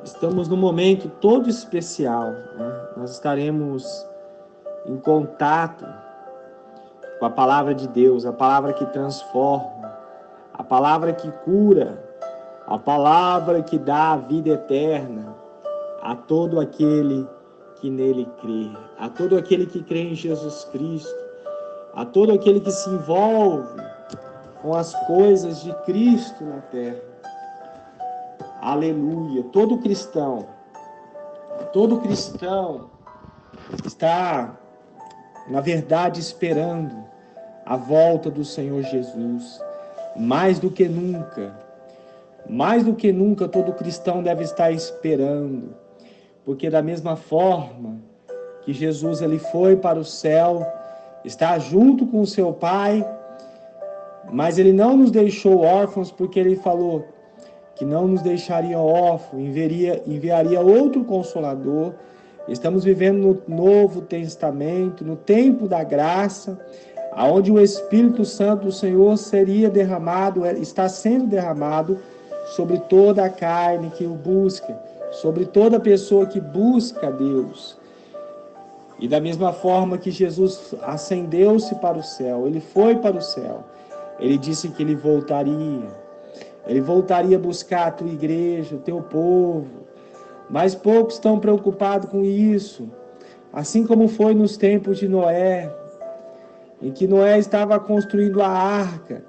Estamos num momento todo especial, né? Nós estaremos em contato com a palavra de Deus, a palavra que transforma, a palavra que cura, a palavra que dá a vida eterna a todo aquele que nele crê, a todo aquele que crê em Jesus Cristo, a todo aquele que se envolve com as coisas de Cristo na terra. Aleluia! Todo cristão está, na verdade, esperando a volta do Senhor Jesus. Mais do que nunca, todo cristão deve estar esperando, porque da mesma forma que Jesus ele foi para o céu, está junto com o seu Pai, mas ele não nos deixou órfãos, porque ele falou que não nos deixaria órfãos, enviaria outro Consolador. Estamos vivendo no Novo Testamento, no tempo da graça, onde o Espírito Santo do Senhor seria derramado, está sendo derramado sobre toda a carne que o busca, sobre toda pessoa que busca a Deus. E da mesma forma que Jesus ascendeu-se para o céu, ele foi para o céu, ele disse que ele voltaria a buscar a tua igreja, o teu povo, mas poucos estão preocupados com isso, assim como foi nos tempos de Noé, em que Noé estava construindo a arca,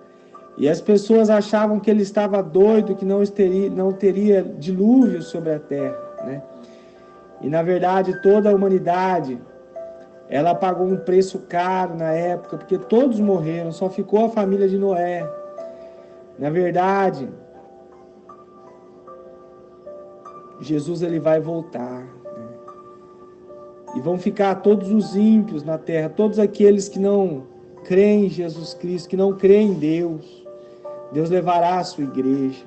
e as pessoas achavam que ele estava doido, que não teria dilúvio sobre a terra, né? E na verdade toda a humanidade, ela pagou um preço caro na época, porque todos morreram, só ficou a família de Noé. Na verdade, Jesus ele vai voltar, né? E vão ficar todos os ímpios na terra, todos aqueles que não creem em Jesus Cristo, que não creem em Deus. Deus levará a sua igreja.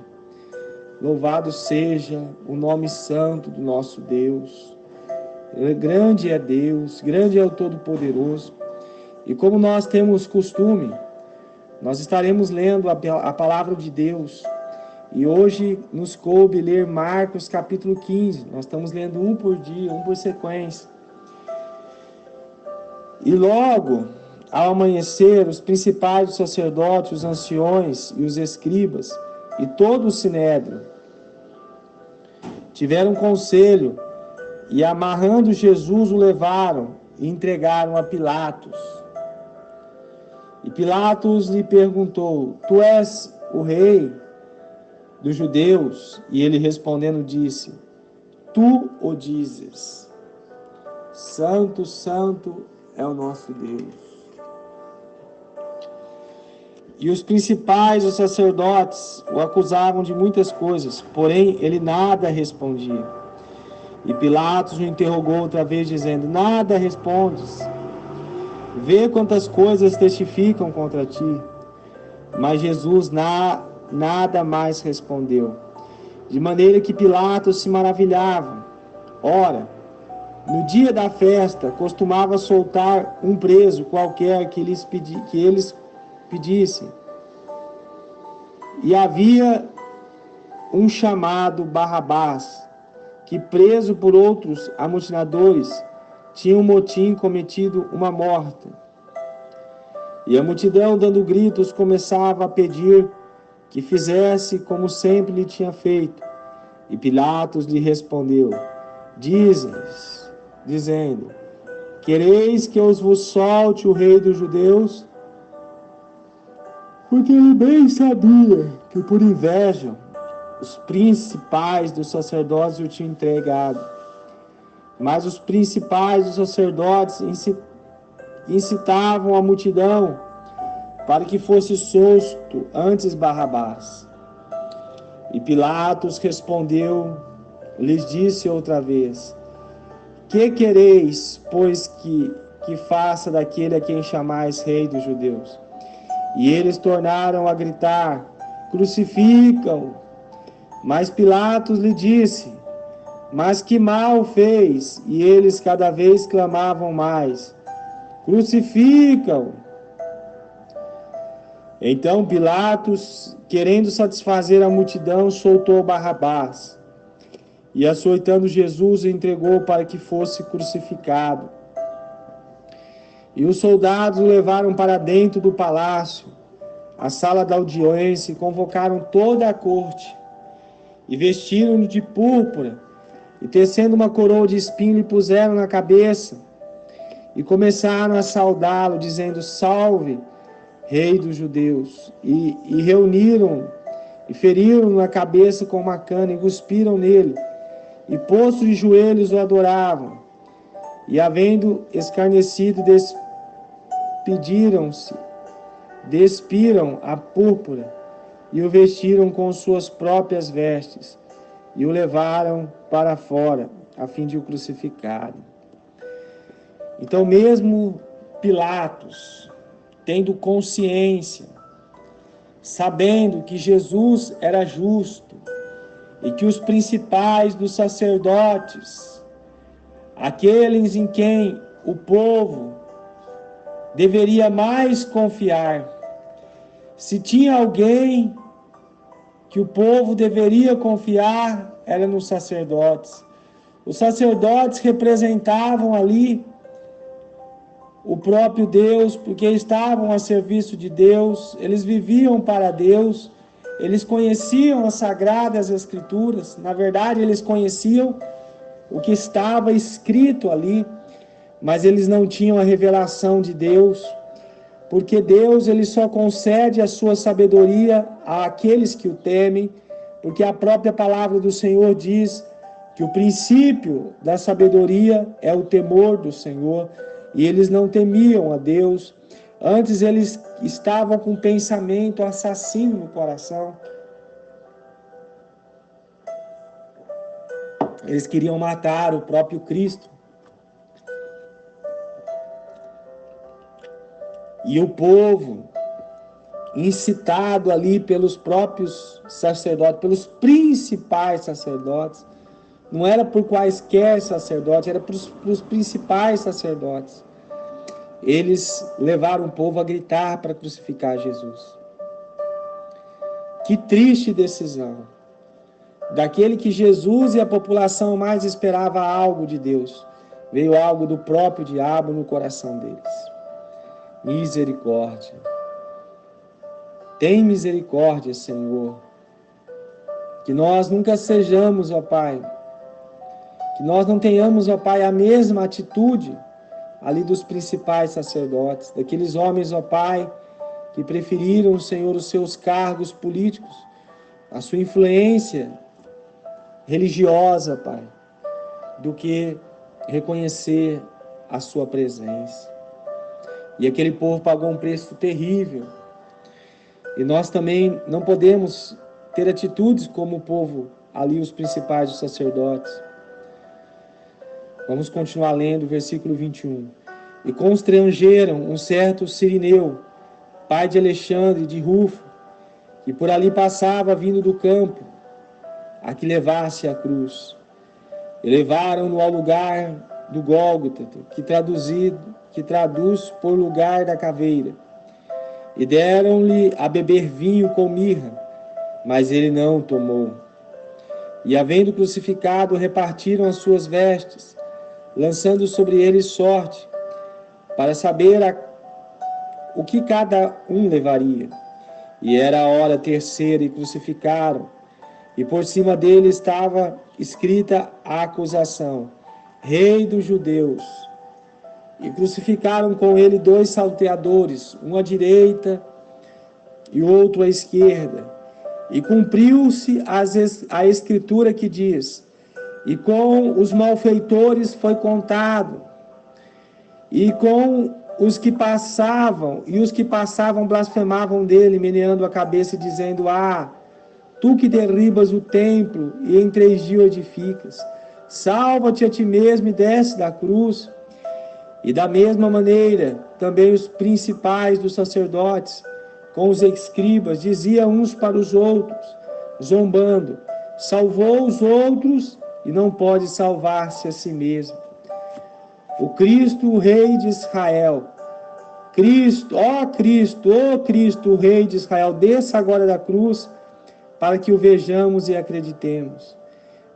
Louvado seja o nome santo do nosso Deus. Grande é Deus, grande é o Todo-Poderoso. E como nós temos costume, nós estaremos lendo a palavra de Deus. E hoje nos coube ler Marcos capítulo 15. Nós estamos lendo um por dia, um por sequência. E logo, ao amanhecer, os principais dos sacerdotes, os anciões e os escribas, e todo o sinédrio, tiveram conselho, e amarrando Jesus o levaram e entregaram a Pilatos. E Pilatos lhe perguntou: Tu és o rei dos judeus? E ele respondendo disse: Tu o dizes. Santo, santo é o nosso Deus. E os principais, os sacerdotes, o acusavam de muitas coisas, porém ele nada respondia. E Pilatos o interrogou outra vez, dizendo: Nada respondes? Vê quantas coisas testificam contra ti. Mas Jesus nada mais respondeu. De maneira que Pilatos se maravilhava. Ora, no dia da festa, costumava soltar um preso qualquer que eles pedissem. E havia um chamado Barrabás, que preso por outros amotinadores, tinha um motim cometido uma morte. E a multidão, dando gritos, começava a pedir que fizesse como sempre lhe tinha feito. E Pilatos lhe respondeu, dizendo: Quereis que eu vos solte o rei dos judeus? Porque ele bem sabia que por inveja os principais dos sacerdotes o tinham entregado. Mas os principais dos sacerdotes incitavam a multidão para que fosse solto antes Barrabás. E Pilatos respondeu, lhes disse outra vez: Que quereis, pois, que faça daquele a quem chamais rei dos judeus? E eles tornaram a gritar: Crucificam! Mas Pilatos lhe disse: Mas que mal fez? E eles cada vez clamavam mais: Crucificam! Então Pilatos, querendo satisfazer a multidão, soltou Barrabás. e, açoitando Jesus, o entregou para que fosse crucificado. E os soldados o levaram para dentro do palácio, a sala da audiência, e convocaram toda a corte, e vestiram-no de púrpura, e tecendo uma coroa de espinho lhe puseram na cabeça, e começaram a saudá-lo, dizendo: Salve, Rei dos Judeus! E reuniram, e feriram-no na cabeça com uma cana, e cuspiram nele, e postos de joelhos o adoravam. E havendo escarnecido, despiram a púrpura, e o vestiram com suas próprias vestes, e o levaram para fora, a fim de o crucificarem. Então, mesmo Pilatos, tendo consciência, sabendo que Jesus era justo, e que os principais dos sacerdotes, aqueles em quem o povo deveria mais confiar, se tinha alguém que o povo deveria confiar, era nos sacerdotes. Os sacerdotes representavam ali o próprio Deus, porque estavam a serviço de Deus, eles viviam para Deus, eles conheciam as Sagradas Escrituras, na verdade eles conheciam o que estava escrito ali, mas eles não tinham a revelação de Deus, porque Deus ele só concede a sua sabedoria àqueles que o temem, porque a própria palavra do Senhor diz que o princípio da sabedoria é o temor do Senhor, e eles não temiam a Deus, antes eles estavam com um pensamento assassino no coração. Eles queriam matar o próprio Cristo. E o povo, incitado ali pelos próprios sacerdotes, pelos principais sacerdotes, não era por quaisquer sacerdotes, era para os principais sacerdotes. Eles levaram o povo a gritar para crucificar Jesus. Que triste decisão. Daquele que Jesus e a população mais esperava algo de Deus, veio algo do próprio diabo no coração deles. Misericórdia. Tem misericórdia, Senhor. Que nós nunca sejamos, ó Pai, que nós não tenhamos, ó Pai, a mesma atitude ali dos principais sacerdotes, daqueles homens, ó Pai, que preferiram, Senhor, os seus cargos políticos, a sua influência religiosa, Pai, do que reconhecer a sua presença. E aquele povo pagou um preço terrível. E nós também não podemos ter atitudes como o povo ali, os principais, os sacerdotes. Vamos continuar lendo o versículo 21. E constrangeram um certo Cirineu, pai de Alexandre, de Rufo, que por ali passava vindo do campo, a que levasse a cruz. E levaram-no ao lugar do Gólgota, que traduz por lugar da caveira. E deram-lhe a beber vinho com mirra, mas ele não tomou. E havendo crucificado, repartiram as suas vestes, lançando sobre ele sorte, para saber o que cada um levaria. E era a hora terceira, e crucificaram, e por cima dele estava escrita a acusação: Rei dos Judeus. E crucificaram com ele 2 salteadores, um à direita e outro à esquerda. E cumpriu-se a escritura que diz: e com os malfeitores foi contado, e com os que passavam blasfemavam dele, meneando a cabeça e dizendo: tu que derribas o templo e em 3 dias o edificas, salva-te a ti mesmo e desce da cruz. E da mesma maneira, também os principais dos sacerdotes, com os escribas, diziam uns para os outros, zombando: salvou os outros e não pode salvar-se a si mesmo. O Cristo, o Rei de Israel, Cristo, o Rei de Israel, desça agora da cruz, para que o vejamos e acreditemos.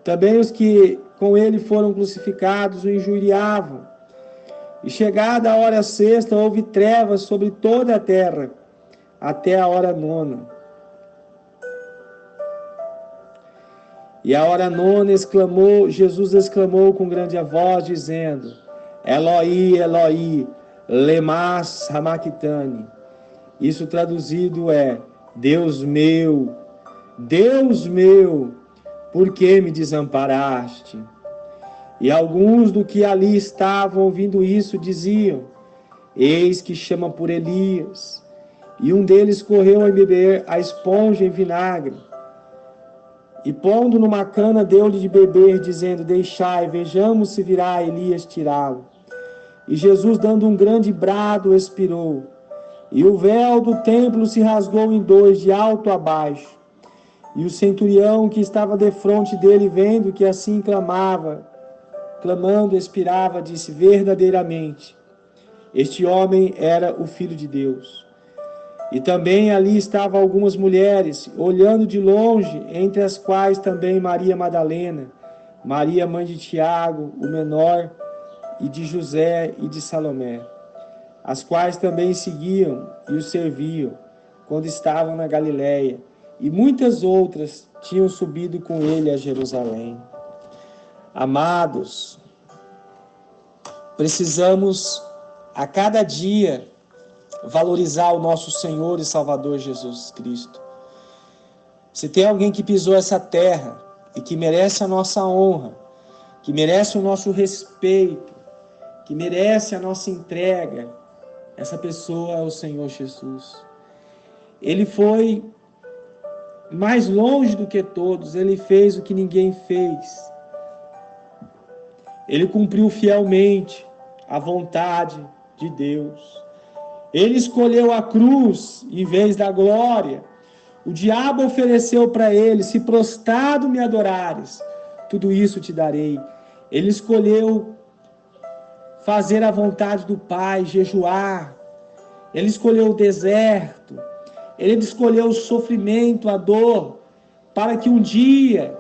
Também os que com ele foram crucificados o injuriavam. E chegada a hora sexta, houve trevas sobre toda a terra, até a hora nona. E a hora nona Jesus exclamou com grande voz, dizendo: Eloi, Eloi, lema sabachthani. Isso traduzido é: Deus meu, por que me desamparaste? E alguns do que ali estavam ouvindo isso diziam: Eis que chama por Elias. E um deles correu a beber a esponja em vinagre. E pondo numa cana, deu-lhe de beber, dizendo: Deixai, vejamos se virá Elias tirá-lo. E Jesus, dando um grande brado, expirou. E o véu do templo se rasgou em dois, de alto a baixo. E o centurião que estava defronte dele, vendo que assim clamando, expirava, disse: Verdadeiramente, este homem era o Filho de Deus. E também ali estavam algumas mulheres, olhando de longe, entre as quais também Maria Madalena, Maria, mãe de Tiago, o menor, e de José e de Salomé, as quais também seguiam e o serviam, quando estavam na Galiléia, e muitas outras tinham subido com ele a Jerusalém. Amados, precisamos a cada dia valorizar o nosso Senhor e Salvador Jesus Cristo. Se tem alguém que pisou essa terra e que merece a nossa honra, que merece o nosso respeito, que merece a nossa entrega, essa pessoa é o Senhor Jesus. Ele foi mais longe do que todos, ele fez o que ninguém fez. Ele cumpriu fielmente a vontade de Deus. Ele escolheu a cruz em vez da glória. O diabo ofereceu para ele: se prostrado me adorares, tudo isso te darei. Ele escolheu fazer a vontade do Pai, jejuar. Ele escolheu o deserto. Ele escolheu o sofrimento, a dor, para que um dia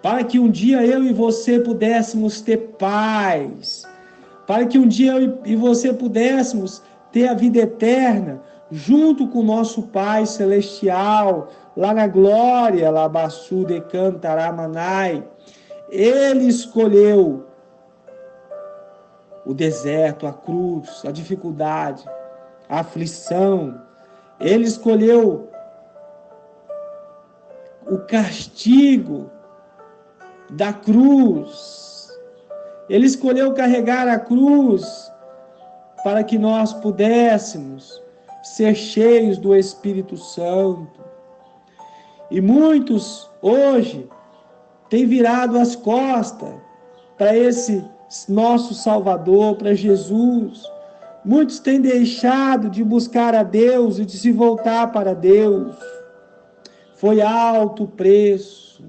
eu e você pudéssemos ter paz, para que um dia eu e você pudéssemos ter a vida eterna, junto com o nosso Pai Celestial, lá na glória, Labassu de Cantaramanai. Ele escolheu o deserto, a cruz, a dificuldade, a aflição. Ele escolheu o castigo da cruz. Ele escolheu carregar a cruz para que nós pudéssemos ser cheios do Espírito Santo. E muitos hoje têm virado as costas para esse nosso Salvador, para Jesus. Muitos têm deixado de buscar a Deus e de se voltar para Deus. Foi alto o preço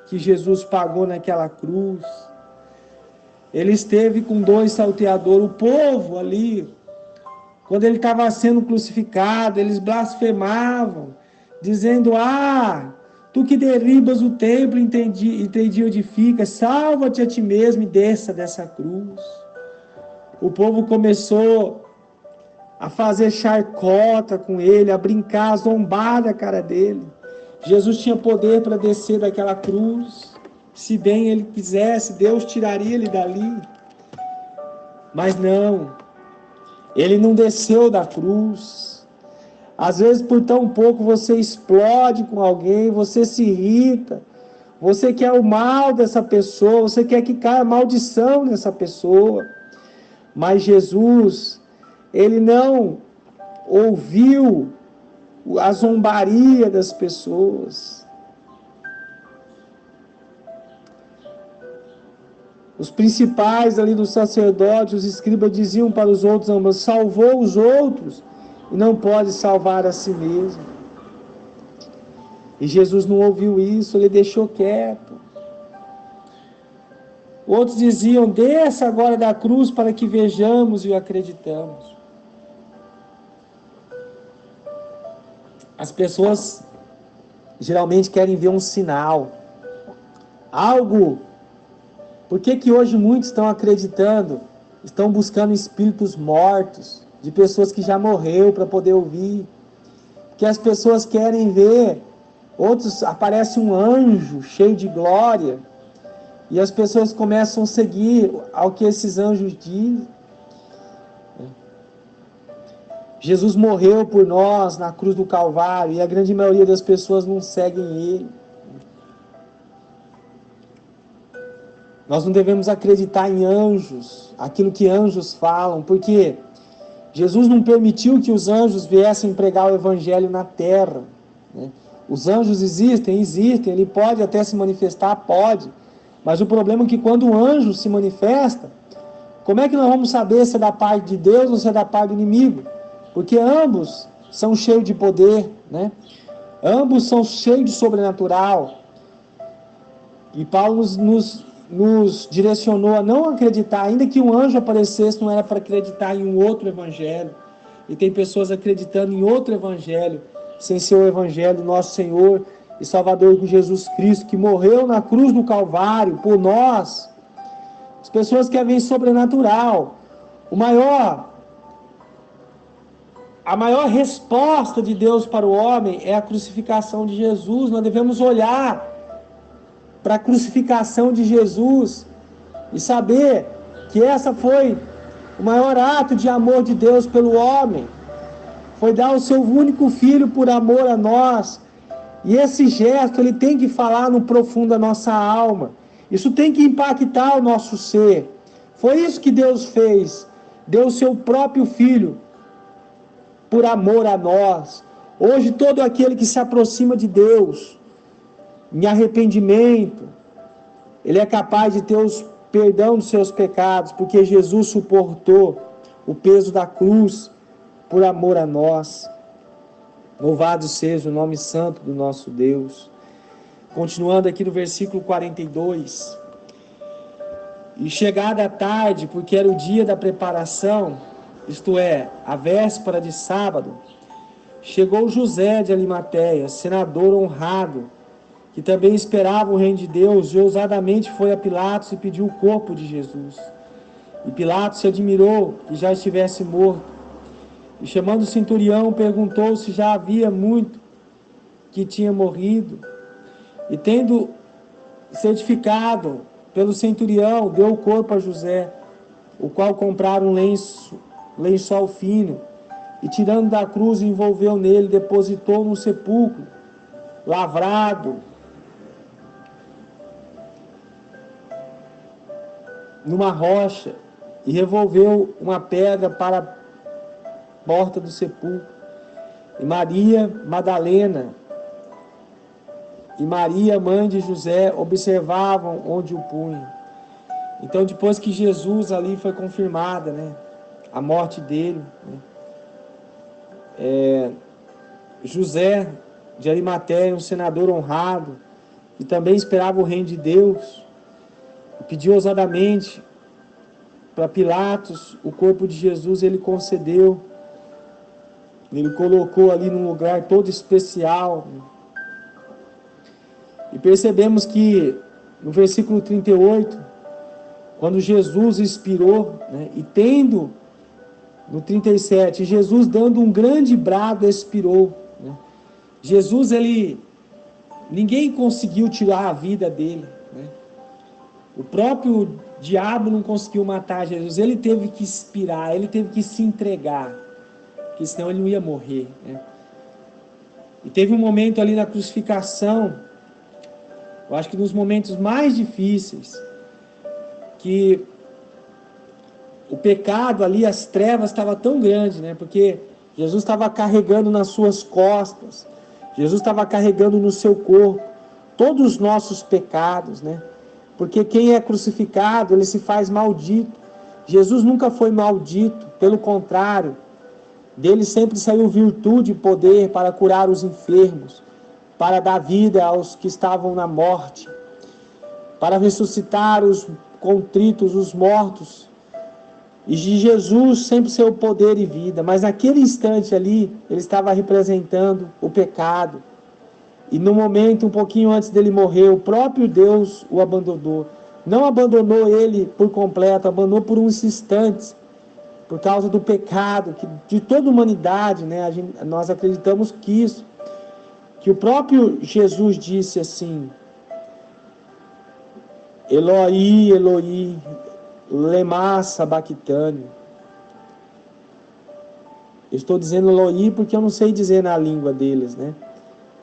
que Jesus pagou naquela cruz. Ele esteve com 2 salteadores, o povo ali, quando ele estava sendo crucificado, eles blasfemavam, dizendo: tu que derribas o templo e edifica, salva-te a ti mesmo e desça dessa cruz. O povo começou a fazer chacota com ele, a brincar, a zombar da cara dele. Jesus tinha poder para descer daquela cruz. Se bem ele quisesse, Deus tiraria ele dali. Mas não, ele não desceu da cruz. Às vezes, por tão pouco, você explode com alguém, você se irrita, você quer o mal dessa pessoa, você quer que caia maldição nessa pessoa. Mas Jesus, ele não ouviu a zombaria das pessoas. Os principais ali dos sacerdotes, os escribas, diziam para os outros: salvou os outros e não pode salvar a si mesmo. E Jesus não ouviu isso, ele deixou quieto. Outros diziam: desça agora da cruz para que vejamos e acreditamos. As pessoas geralmente querem ver um sinal. Algo. Por que hoje muitos estão acreditando, estão buscando espíritos mortos, de pessoas que já morreu para poder ouvir? Porque as pessoas querem ver, outros aparece um anjo cheio de glória, e as pessoas começam a seguir ao que esses anjos dizem. Jesus morreu por nós na cruz do Calvário, e a grande maioria das pessoas não seguem ele. Nós não devemos acreditar em anjos, aquilo que anjos falam, porque Jesus não permitiu que os anjos viessem pregar o evangelho na terra, né? Os anjos existem, ele pode até se manifestar, pode, mas o problema é que quando o anjo se manifesta, como é que nós vamos saber se é da parte de Deus ou se é da parte do inimigo? Porque ambos são cheios de poder, né? Ambos são cheios de sobrenatural. E Paulo nos direcionou a não acreditar, ainda que um anjo aparecesse, não era para acreditar em um outro evangelho. E tem pessoas acreditando em outro evangelho, sem ser o evangelho do nosso Senhor e Salvador Jesus Cristo, que morreu na cruz do Calvário por nós. As pessoas querem ver sobrenatural. A maior resposta de Deus para o homem é a crucificação de Jesus. Nós devemos olhar para a crucificação de Jesus e saber que essa foi o maior ato de amor de Deus pelo homem. Foi dar o seu único filho por amor a nós. E esse gesto, ele tem que falar no profundo da nossa alma. Isso tem que impactar o nosso ser. Foi isso que Deus fez. Deu o seu próprio filho por amor a nós. Hoje todo aquele que se aproxima de Deus em arrependimento, ele é capaz de ter o perdão dos seus pecados, porque Jesus suportou o peso da cruz por amor a nós. Louvado seja o nome santo do nosso Deus. Continuando aqui no versículo 42. E chegada a tarde, porque era o dia da preparação, isto é, a véspera de sábado, chegou José de Arimateia, senador honrado, que também esperava o reino de Deus, e ousadamente foi a Pilatos e pediu o corpo de Jesus. E Pilatos se admirou que já estivesse morto. E chamando o centurião, perguntou se já havia muito que tinha morrido. E tendo certificado pelo centurião, deu o corpo a José, o qual compraram um lençol fino, e tirando da cruz, envolveu nele, depositou no sepulcro, lavrado, numa rocha, e revolveu uma pedra para a porta do sepulcro. E Maria Madalena e Maria, mãe de José, observavam onde o punham. Então, depois que Jesus ali foi confirmada, né, a morte dele, né, José de Arimateia, um senador honrado, que também esperava o reino de Deus, pediu ousadamente para Pilatos o corpo de Jesus, ele concedeu. Ele colocou ali num lugar todo especial. E percebemos que no versículo 38, quando Jesus expirou, né, e tendo, no 37, Jesus dando um grande brado expirou. Né. Jesus, ninguém conseguiu tirar a vida dele. Né. O próprio diabo não conseguiu matar Jesus. Ele teve que expirar, ele teve que se entregar, porque senão ele não ia morrer. Né. E teve um momento ali na crucificação, eu acho que nos momentos mais difíceis, que o pecado ali, as trevas estavam tão grandes, né? Porque Jesus estava carregando nas suas costas, Jesus estava carregando no seu corpo todos os nossos pecados, né? Porque quem é crucificado, ele se faz maldito. Jesus nunca foi maldito, pelo contrário, dele sempre saiu virtude e poder para curar os enfermos, para dar vida aos que estavam na morte, para ressuscitar os contritos, os mortos. E de Jesus sempre seu poder e vida, mas naquele instante ali, ele estava representando o pecado. E no momento, um pouquinho antes dele morrer, o próprio Deus o abandonou. Não abandonou ele por completo, abandonou por uns instantes, por causa do pecado de toda a humanidade, né? Nós acreditamos que o próprio Jesus disse assim: Eloi, Eloi, lema sabachthani. Eu estou dizendo Eloi porque eu não sei dizer na língua deles, né?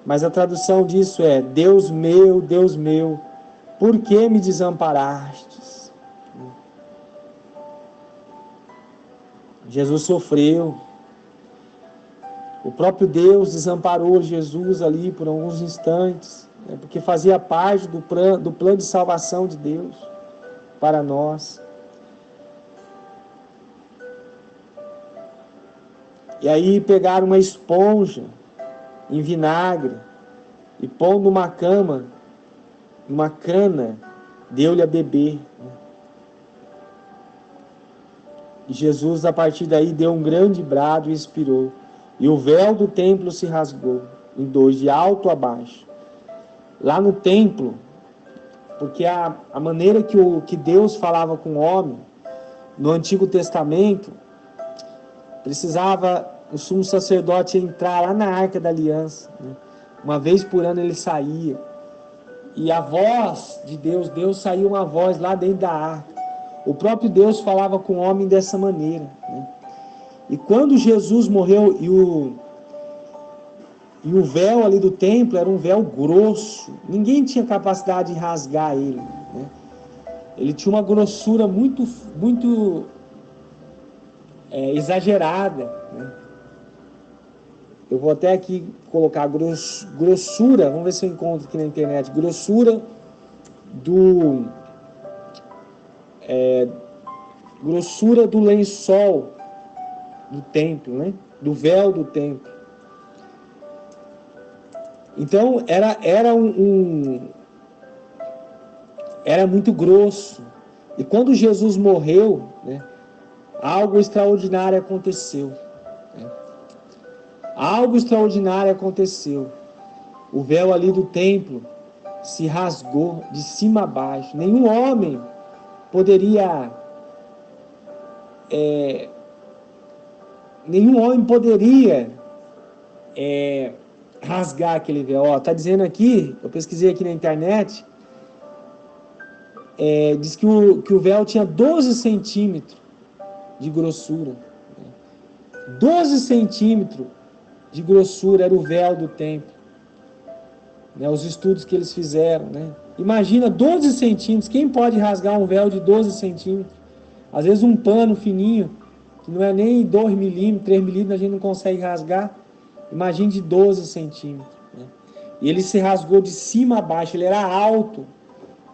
Mas a tradução disso é: Deus meu, por que me desamparastes? Jesus sofreu. O próprio Deus desamparou Jesus ali por alguns instantes, né? Porque fazia parte do plano de salvação de Deus para nós. E aí pegaram uma esponja em vinagre e pondo numa cama, numa cana, deu-lhe a beber. E Jesus, a partir daí, deu um grande brado e expirou. E o véu do templo se rasgou em dois, de alto a baixo. Lá no templo, porque a maneira que Deus falava com o homem, no Antigo Testamento, precisava o sumo sacerdote entrar lá na Arca da Aliança, né? Uma vez por ano ele saía. E a voz de Deus saía uma voz lá dentro da arca. O próprio Deus falava com o homem dessa maneira, né? E quando Jesus morreu, e o véu ali do templo era um véu grosso, ninguém tinha capacidade de rasgar ele, né? Ele tinha uma grossura muito exagerada, né? Eu vou até aqui colocar grossura, vamos ver se eu encontro aqui na internet, grossura do lençol do templo, né? Do véu do templo. Então era muito grosso. E quando Jesus morreu, né, algo extraordinário aconteceu, né? Algo extraordinário aconteceu. O véu ali do templo se rasgou de cima a baixo. Nenhum homem poderia rasgar aquele véu. Está dizendo aqui, eu pesquisei aqui na internet, diz que o véu tinha 12 centímetros de grossura. 12 centímetros de grossura era o véu do templo, né? Os estudos que eles fizeram, né? Imagina 12 centímetros, quem pode rasgar um véu de 12 centímetros? Às vezes um pano fininho, que não é nem 2 milímetros, 3 milímetros, a gente não consegue rasgar. Imagine de 12 centímetros, né? E ele se rasgou de cima a baixo, ele era alto.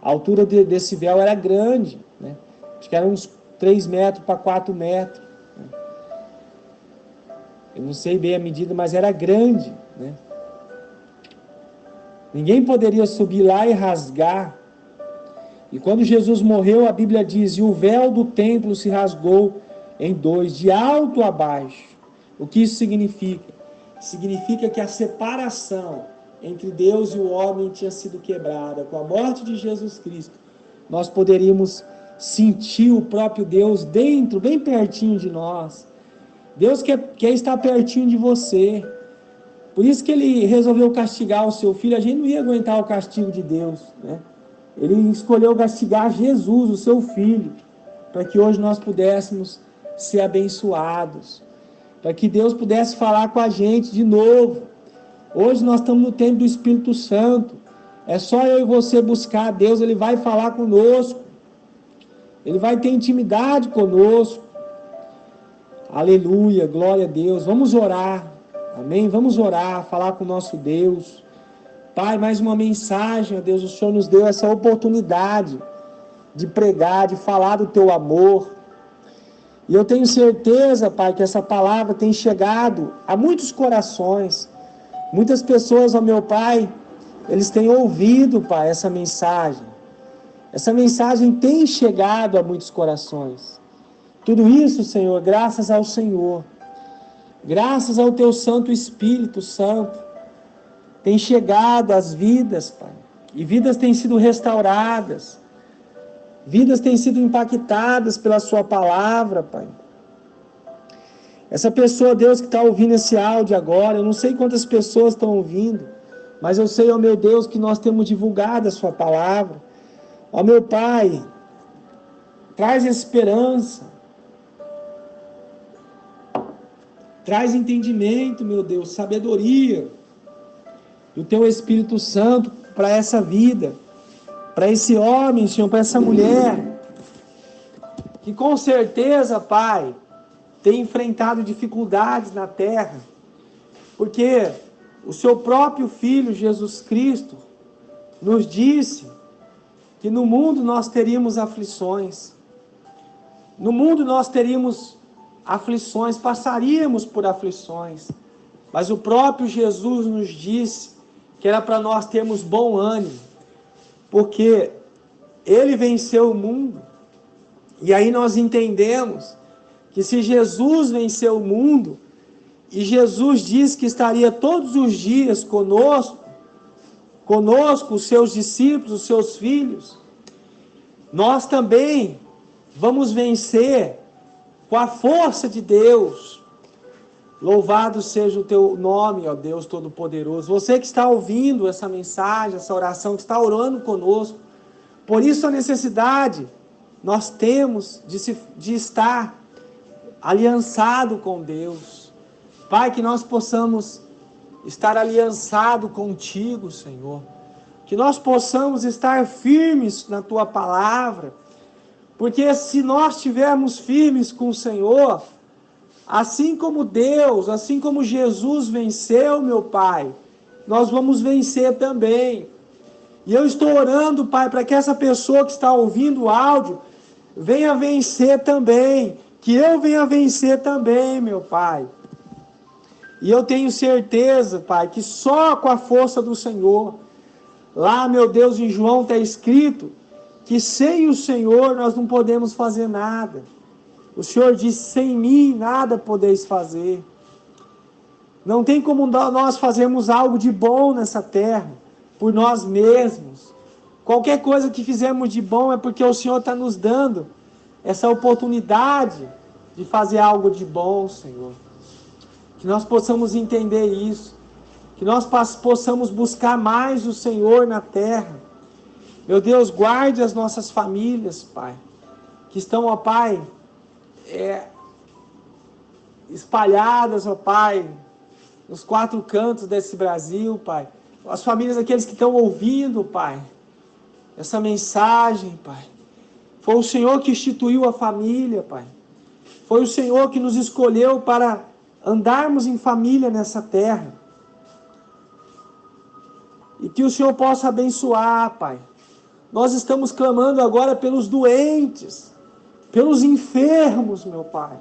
A altura desse véu era grande, né? Acho que era uns 3 metros para 4 metros. Né? Eu não sei bem a medida, mas era grande, né? Ninguém poderia subir lá e rasgar. E quando Jesus morreu, a Bíblia diz: e o véu do templo se rasgou em dois, de alto a baixo. O que isso significa? Significa que a separação entre Deus e o homem tinha sido quebrada. Com a morte de Jesus Cristo, nós poderíamos sentir o próprio Deus dentro, bem pertinho de nós. Deus quer estar pertinho de você. Por isso que ele resolveu castigar o seu filho. A gente não ia aguentar o castigo de Deus, né? Ele escolheu castigar Jesus, o seu filho, para que hoje nós pudéssemos ser abençoados, para que Deus pudesse falar com a gente de novo. Hoje nós estamos no tempo do Espírito Santo. É só eu e você buscar a Deus, Ele vai falar conosco. Ele vai ter intimidade conosco. Aleluia, glória a Deus. Vamos orar, amém? Vamos orar, falar com o nosso Deus. Pai, mais uma mensagem, ó Deus, o Senhor nos deu essa oportunidade de pregar, de falar do Teu amor. E eu tenho certeza, Pai, que essa palavra tem chegado a muitos corações. Muitas pessoas, ó meu Pai, eles têm ouvido, Pai, essa mensagem. Essa mensagem tem chegado a muitos corações. Tudo isso, Senhor, graças ao Senhor. Graças ao Teu Santo Espírito Santo. tem chegado às vidas, Pai. E vidas têm sido restauradas. Vidas têm sido impactadas pela sua palavra, Pai. Essa pessoa, Deus, que está ouvindo esse áudio agora, eu não sei quantas pessoas estão ouvindo, mas eu sei, ó meu Deus, que nós temos divulgado a sua palavra. Ó meu Pai, traz esperança, traz entendimento, meu Deus, sabedoria do Teu Espírito Santo para essa vida, para esse homem, Senhor, para essa mulher, que com certeza, Pai, tem enfrentado dificuldades na terra, porque o Seu próprio Filho, Jesus Cristo, nos disse que no mundo nós teríamos aflições. No mundo nós teríamos aflições, passaríamos por aflições. Mas o próprio Jesus nos disse que era para nós termos bom ânimo, porque Ele venceu o mundo. E aí nós entendemos que se Jesus venceu o mundo, e Jesus disse que estaria todos os dias conosco, os seus discípulos, os seus filhos, nós também vamos vencer com a força de Deus. Louvado seja o Teu nome, ó Deus Todo-Poderoso. Você que está ouvindo essa mensagem, essa oração, que está orando conosco, por isso a necessidade nós temos de estar aliançado com Deus. Pai, que nós possamos estar aliançado contigo, Senhor. Que nós possamos estar firmes na Tua palavra. Porque se nós estivermos firmes com o Senhor, assim como Deus, assim como Jesus venceu, meu Pai, nós vamos vencer também. E eu estou orando, Pai, para que essa pessoa que está ouvindo o áudio venha vencer também. Que eu venha vencer também, meu Pai. E eu tenho certeza, Pai, que só com a força do Senhor, lá, meu Deus, em João está escrito que sem o Senhor nós não podemos fazer nada. O Senhor disse, sem mim nada podeis fazer. Não tem como nós fazermos algo de bom nessa terra, por nós mesmos. Qualquer coisa que fizermos de bom é porque o Senhor está nos dando essa oportunidade de fazer algo de bom, Senhor. Que nós possamos entender isso. Que nós possamos buscar mais o Senhor na terra. Meu Deus, guarde as nossas famílias, Pai. Que estão, ó Pai, espalhadas, ó Pai, nos 4 cantos desse Brasil, Pai. As famílias daqueles que estão ouvindo, Pai, essa mensagem, Pai. Foi o Senhor que instituiu a família, Pai. Foi o Senhor que nos escolheu para andarmos em família nessa terra. E que o Senhor possa abençoar, Pai. Nós estamos clamando agora pelos doentes, pelos enfermos, meu Pai.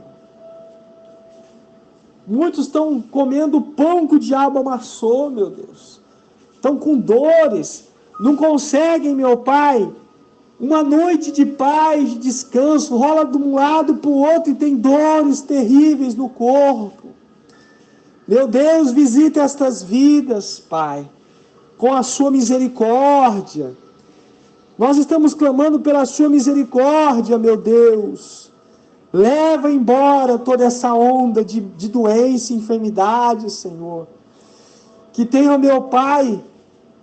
Muitos estão comendo pão que o diabo amassou, meu Deus. Estão com dores, não conseguem, meu Pai, uma noite de paz, de descanso, rola de um lado para o outro e tem dores terríveis no corpo. Meu Deus, visita estas vidas, Pai, com a sua misericórdia. Nós estamos clamando pela sua misericórdia, meu Deus. Leva embora toda essa onda de doença e enfermidade, Senhor. Que tenha, meu Pai,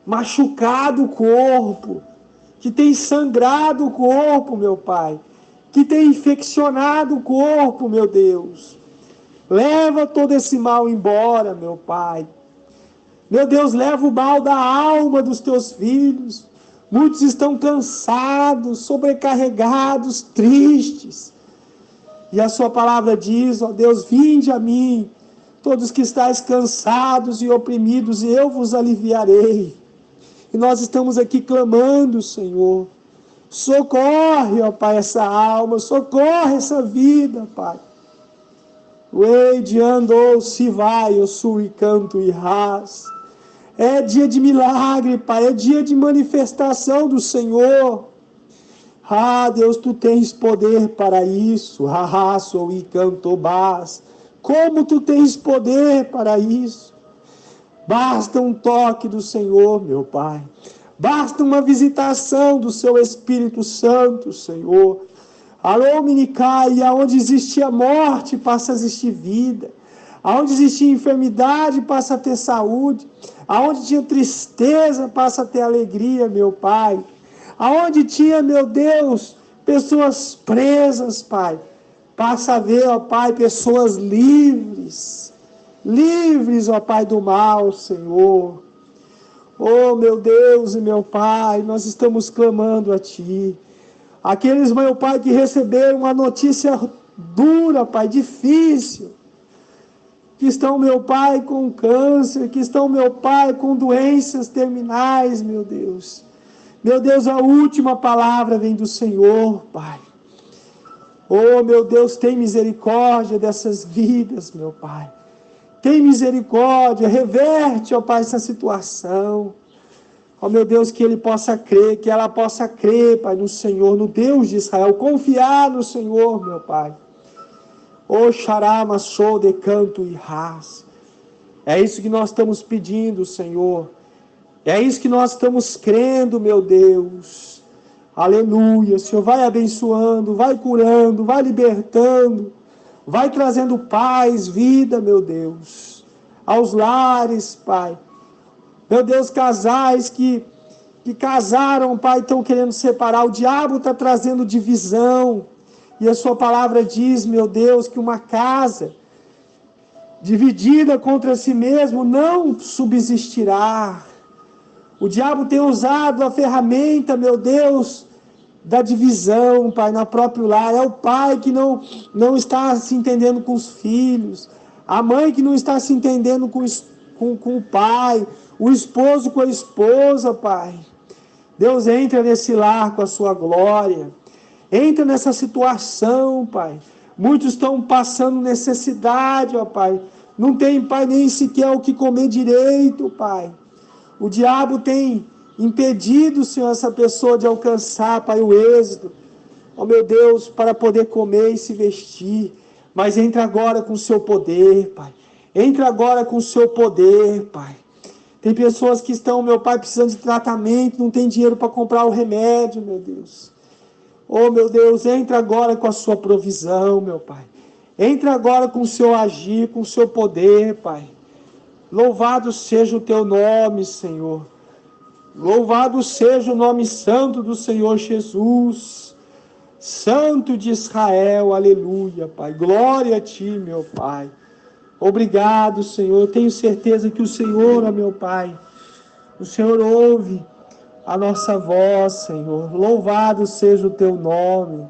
machucado o corpo, que tem sangrado o corpo, meu Pai, que tem infeccionado o corpo, meu Deus. Leva todo esse mal embora, meu Pai. Meu Deus, leva o mal da alma dos teus filhos. Muitos estão cansados, sobrecarregados, tristes. E a sua palavra diz, ó Deus, vinde a mim, todos que estáis cansados e oprimidos, e eu vos aliviarei. E nós estamos aqui clamando, Senhor. Socorre, ó Pai, essa alma, socorre essa vida, Pai. Uede andou, se vai, eu sui, canto e ras. É dia de milagre, Pai, é dia de manifestação do Senhor. Ah, Deus, Tu tens poder para isso. Ah, sou e canto bas. Como Tu tens poder para isso? Basta um toque do Senhor, meu Pai. Basta uma visitação do Seu Espírito Santo, Senhor. Alô, Minicai, aonde existia morte, passa a existir vida. Aonde existia enfermidade, passa a ter saúde. Aonde tinha tristeza, passa a ter alegria, meu Pai. Aonde tinha, meu Deus, pessoas presas, Pai, passa a ver, ó Pai, pessoas livres. Livres, ó Pai, do mal, Senhor. Oh, meu Deus e meu Pai, nós estamos clamando a Ti. Aqueles, meu Pai, que receberam uma notícia dura, Pai, difícil, que estão, meu Pai, com câncer, que estão, meu Pai, com doenças terminais, meu Deus. Meu Deus, a última palavra vem do Senhor, Pai. Oh, meu Deus, tem misericórdia dessas vidas, meu Pai. Tem misericórdia, reverte, ó Pai, essa situação. Ó meu Deus, que ele possa crer, que ela possa crer, Pai, no Senhor, no Deus de Israel, confiar no Senhor, meu Pai. Ô xarama, sou de canto e ras. É isso que nós estamos pedindo, Senhor. É isso que nós estamos crendo, meu Deus. Aleluia. Senhor, vai abençoando, vai curando, vai libertando, vai trazendo paz, vida, meu Deus, aos lares, Pai. Meu Deus, casais que casaram, Pai, estão querendo separar. O diabo está trazendo divisão. E a sua palavra diz, meu Deus, que uma casa dividida contra si mesmo não subsistirá. O diabo tem usado a ferramenta, meu Deus, da divisão, Pai, na próprio lar. É o pai que não está se entendendo com os filhos. A mãe que não está se entendendo com o pai. O esposo com a esposa, Pai. Deus, entra nesse lar com a sua glória. Entra nessa situação, Pai. Muitos estão passando necessidade, ó Pai. Não tem, Pai, nem sequer o que comer direito, Pai. O diabo tem impedido, Senhor, essa pessoa de alcançar, Pai, o êxito. Ó meu Deus, para poder comer e se vestir. Mas entra agora com o seu poder, Pai. Entra agora com o seu poder, Pai. Tem pessoas que estão, meu Pai, precisando de tratamento, não tem dinheiro para comprar o remédio, meu Deus. Oh, meu Deus, entra agora com a sua provisão, meu Pai. Entra agora com o seu agir, com o seu poder, Pai. Louvado seja o teu nome, Senhor. Louvado seja o nome santo do Senhor Jesus. Santo de Israel, aleluia, Pai. Glória a Ti, meu Pai. Obrigado, Senhor. Eu tenho certeza que o Senhor, ó meu Pai, o Senhor ouve a nossa voz, Senhor. Louvado seja o Teu nome.